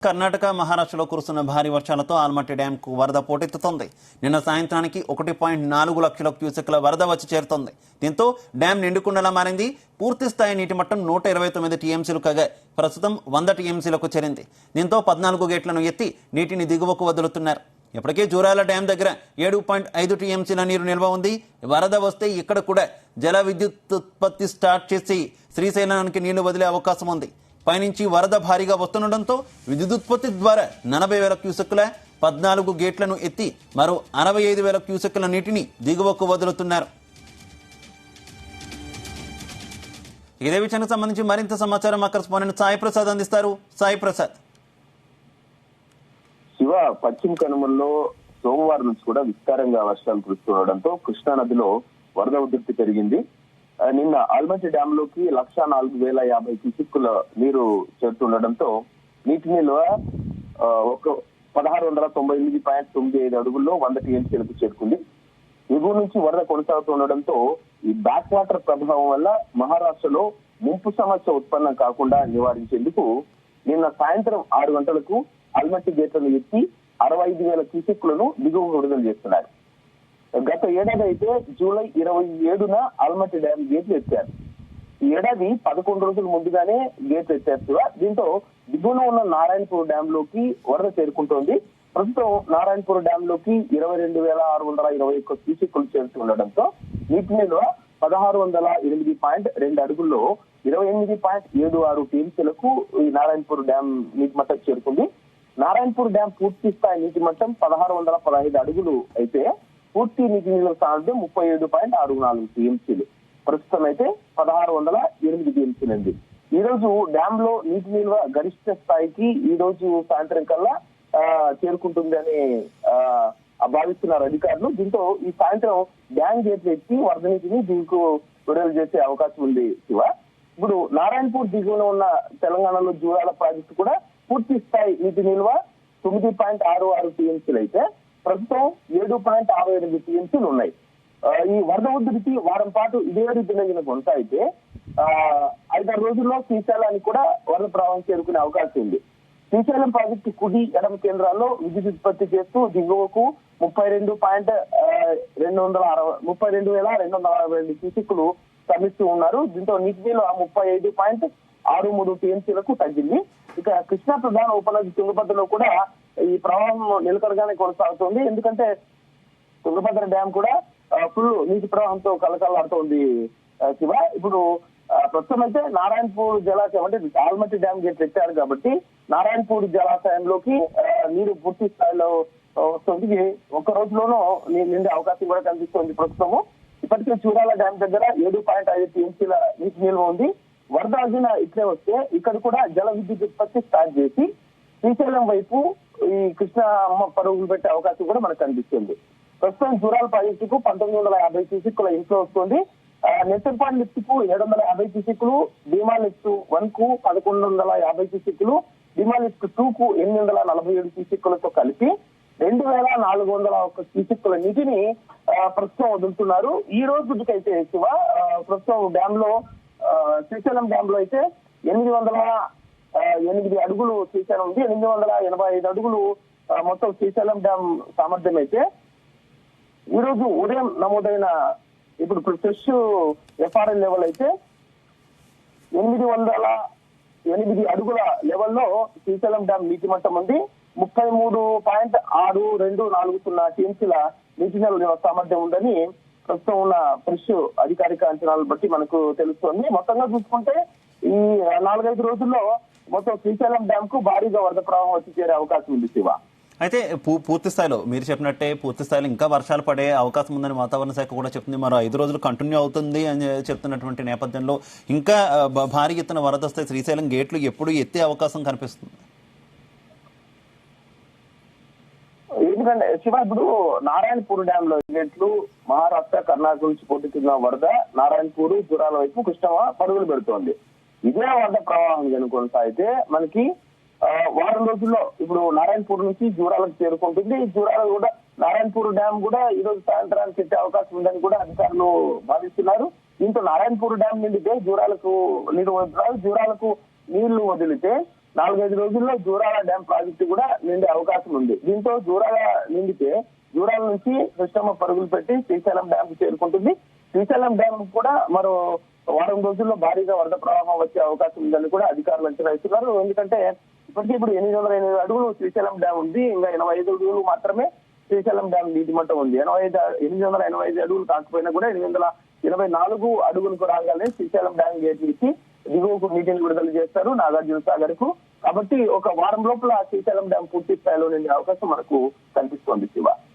కర్ణాటక మహారాష్ట్రలో కురుస్తున్న భారీ వర్షాలతో ఆల్మట్టి డ్యాంకు వరద పోటెత్తుతోంది. నిన్న సాయంత్రానికి 1.4 లక్షల క్యూసెక్ల వరద వచ్చి చేరుతోంది. దీంతో డ్యాం నిండుకుండలా మారింది. పూర్తి స్థాయి నీటి మట్టం 129 టీఎంసీలు కాగా ప్రస్తుతం 100 టీఎంసీలకు చేరింది. దీంతో 14 గేట్లను ఎత్తి నీటిని దిగువకు వదులుతున్నారు. ఇప్పటికే జూరాల డ్యాం దగ్గర 7.5 టీఎంసీల నీరు నిల్వ ఉంది. వరద వస్తే ఇక్కడ కూడా జల విద్యుత్ ఉత్పత్తి స్టార్ట్ చేసి శ్రీశైలానికి నీళ్లు వదిలే అవకాశం ఉంది. పైనుంచి వరద భారీగా వస్తుండటంతో విద్యుదుత్పత్తి ద్వారా 40,000 క్యూసెక్కుల 14 గేట్లను ఎత్తి మరో 65,000 క్యూసెక్కుల నీటిని దిగువకు వదులుతున్నారు. ఇదే విషయానికి సంబంధించి మరింత సమాచారం మా కరెస్పాండెంట్ సాయి ప్రసాద్ అందిస్తారు. సాయి ప్రసాద్. శివ, పశ్చిమ కనుమల్లో సోమవారం నుంచి కూడా విస్తారంగా వర్షాలు కురుస్తుండటంతో కృష్ణా నదిలో వరద ఉధృతి పెరిగింది. నిన్న ఆల్మట్టి డ్యామ్ లోకి 104,050 క్యూసెక్కుల నీరు చేరుతుండటంతో నీటి నిల్వ 1698.95 అడుగుల్లో 100 టీఎంసీలకు చేరుకుంది. ఎగువ నుంచి వరద కొనసాగుతుండటంతో ఈ బ్యాక్ వాటర్ ప్రభావం వల్ల మహారాష్ట్రలో ముంపు సమస్య ఉత్పన్నం కాకుండా నివారించేందుకు నిన్న సాయంత్రం 6 గంటలకు ఆల్మట్టి గేట్లను ఎత్తి 65,000 క్యూసెక్కులను దిగువకు విడుదల చేస్తున్నారు. గత ఏడాది అయితే జూలై 27న ఆల్మట్టి డ్యాం గేట్లు ఎత్తారు. ఈ ఏడాది 11 రోజుల ముందుగానే గేట్లు ఎత్తారు. దీంతో దిగువన ఉన్న నారాయణపూర్ డ్యాం లోకి వరద చేరుకుంటోంది. ప్రస్తుతం నారాయణపూర్ డ్యాం లోకి 22,621 క్యూసెక్కులు చేరుతుండటంతో నీటి నిల్వ 1608.2 అడుగుల్లో 28.76 టీఎంసీలకు ఈ నారాయణపూర్ డ్యాం నీటి మట్టం చేరుకుంది. నారాయణపూర్ డ్యాం పూర్తి స్థాయి నీటి మట్టం 1615 అడుగులు అయితే పూర్తి నీటి నిల్వ సామర్థ్యం 37.64 టీఎంసీలు. ప్రస్తుతం అయితే 1608 టీఎంసీలు అండి. ఈ రోజు డ్యామ్ లో నీటి నిల్వ గరిష్ట స్థాయికి ఈ రోజు సాయంత్రం కల్లా చేరుకుంటుందని భావిస్తున్నారు అధికారులు. దీంతో ఈ సాయంత్రం డ్యాం గేట్లు ఎత్తి వరద నీటిని దీనికి విడుదల చేసే అవకాశం ఉంది. శివ, ఇప్పుడు నారాయణపూర్ దిగువన ఉన్న తెలంగాణలో జూరాల ప్రాజెక్టు కూడా పూర్తి స్థాయి నీటి నిల్వ 9.66 టీఎంసీలు అయితే ప్రస్తుతం 7.68 టీఎంసీలు ఉన్నాయి. ఈ వరద ఉధృతి వారం పాటు ఇదే రీతిలో కొనసాగితే 5-6 రోజుల్లో శ్రీశైలానికి కూడా వరద ప్రవాహం చేరుకునే అవకాశం ఉంది. శ్రీశైలం ప్రాజెక్టు కుడి ఎడమ కేంద్రాల్లో విద్యుత్ ఉత్పత్తి చేస్తూ దిగువకు 32,262 క్యూసెక్కులు తరలిస్తూ ఉన్నారు. దీంతో నీటి నిల్వ 35.63 టీఎంసీలకు తగ్గింది. ఇక కృష్ణా ప్రధాన ఉపనది తుంగభద్రలో కూడా ఈ ప్రవాహం నిలకడగానే కొనసాగుతోంది. ఎందుకంటే తుంగభద్ర డ్యాం కూడా ఫుల్ నీటి ప్రవాహంతో కలకలాడుతోంది. శివ, ఇప్పుడు ప్రస్తుతం అయితే నారాయణపూర్ జలాశయం అంటే ఆల్మట్టి డ్యాం గేట్ ఎత్తారు కాబట్టి నారాయణపూర్ జలాశయంలోకి నీరు పూర్తి స్థాయిలో వస్తుంది. ఒక్క రోజులోనూ నిండే అవకాశం కూడా కనిపిస్తోంది. ప్రస్తుతము ఇప్పటికే చూరాల డ్యాం దగ్గర 7.5 టీఎంసీల నీటి నిల్వ ఉంది. వరద అదిన ఇట్లే వస్తే ఇక్కడ కూడా జల విద్యుత్ ఉత్పత్తి స్టార్ట్ చేసి శ్రీశైలం వైపు ఈ కృష్ణ అమ్మ పరుగులు పెట్టే అవకాశం కూడా మనకు కనిపిస్తుంది. ప్రస్తుతం జూరాల ప్రాజెక్టుకు 1950 క్యూసెక్కుల ఇన్ఫ్లో వస్తుంది. నెట్టపాడు లిఫ్ట్ కు 750 క్యూసెక్కులు, భీమా లిఫ్ట్ 1 కు 1150 క్యూసెక్కులు, భీమా లిఫ్ట్ 2 కు 847 క్యూసెక్కులతో కలిపి 2,401 క్యూసెక్కుల నీటిని ప్రస్తుతం వదులుతున్నారు. ఈ రోజుకైతే శివ, ప్రస్తుతం డ్యామ్ లో శ్రీశైలం డ్యామ్ లో అయితే 808 అడుగులు శ్రీశైలం ఉంది. 885 అడుగులు మొత్తం శ్రీశైలం డ్యామ్ సామర్థ్యం అయితే ఈ రోజు ఉదయం నమోదైన ఇప్పుడు ఫ్రెష్ ఎఫ్ఆర్ఎల్ లెవెల్ అయితే 808 అడుగుల లెవెల్లో శ్రీశైలం డ్యామ్ నీటి మట్టం ఉంది. 33.6240 టీఎంసీల నీటి నిల్వ సామర్థ్యం ఉందని ప్రస్తుతం ఉన్న ఫ్రెష్ అధికారిక అంచనాలను బట్టి మనకు తెలుస్తోంది. మొత్తంగా చూసుకుంటే ఈ 4-5 రోజుల్లో మొత్తం శ్రీశైలం డ్యామ్ కు భారీగా వరద ప్రవాహం వచ్చి చేరే అవకాశం ఉంది. శివ, అయితే పూర్తి స్థాయిలో మీరు చెప్పినట్టే పూర్తి స్థాయిలో ఇంకా వర్షాలు పడే అవకాశం ఉందని వాతావరణ శాఖ కూడా చెప్తుంది. మరో 5 రోజులు కంటిన్యూ అవుతుంది అని చెప్తున్నటువంటి నేపథ్యంలో ఇంకా భారీ ఎత్తున వరద వస్తే శ్రీశైలం గేట్లు ఎప్పుడు ఎత్తే అవకాశం కనిపిస్తుంది? ఎందుకంటే శివ, ఇప్పుడు నారాయణపూర్ డ్యామ్ లో గేట్లు మహారాష్ట్ర కర్ణాటక నుంచి పోటీతున్న వరద నారాయణపూర్ జూరాల వైపు కృష్ణమ్మ పరుగులు పెడుతోంది. ఇదే వరద ప్రవాహం కొనసాగితే మనకి వారం రోజుల్లో ఇప్పుడు నారాయణపూర్ నుంచి జూరాలకు చేరుకుంటుంది. జూరాల కూడా నారాయణపూర్ డ్యాం కూడా ఈ రోజు సాయంత్రానికి ఎత్తే అవకాశం ఉందని కూడా అధికారులు భావిస్తున్నారు. దీంతో నారాయణపూర్ డ్యాం నిండితే జూరాలకు నీరు వదులుతున్నారు. జూరాలకు నీళ్లు వదిలితే 4-5 రోజుల్లో జూరాల డ్యాం ప్రాజెక్టు కూడా నిండే అవకాశం ఉంది. దీంతో జూరాల నిండితే జూరాల నుంచి కృష్ణమ్మ పరుగులు పెట్టి శ్రీశైలం డ్యాం కు చేరుకుంటుంది. శ్రీశైలం డ్యాం కూడా మరో వారం రోజుల్లో భారీగా వరద ప్రవాహం వచ్చే అవకాశం ఉందని కూడా అధికారులు అంచనా వేస్తున్నారు. ఎందుకంటే ఇప్పటికీ ఇప్పుడు 808 అడుగులు శ్రీశైలం డ్యాం ఉంది, ఇంకా 85 అడుగులు మాత్రమే శ్రీశైలం డ్యాం నీటి మట్టం ఉంది. 885 అడుగులు కాకపోయినా కూడా 824 అడుగులకు రాగానే శ్రీశైలం డ్యాం గేట్ నుంచి దిగువకు నీటిని విడుదల చేస్తారు నాగార్జున సాగర్ కు. కాబట్టి ఒక వారం లోపల శ్రీశైలం డ్యాం పూర్తి స్థాయిలో నిండే అవకాశం మనకు కనిపిస్తోంది శివ.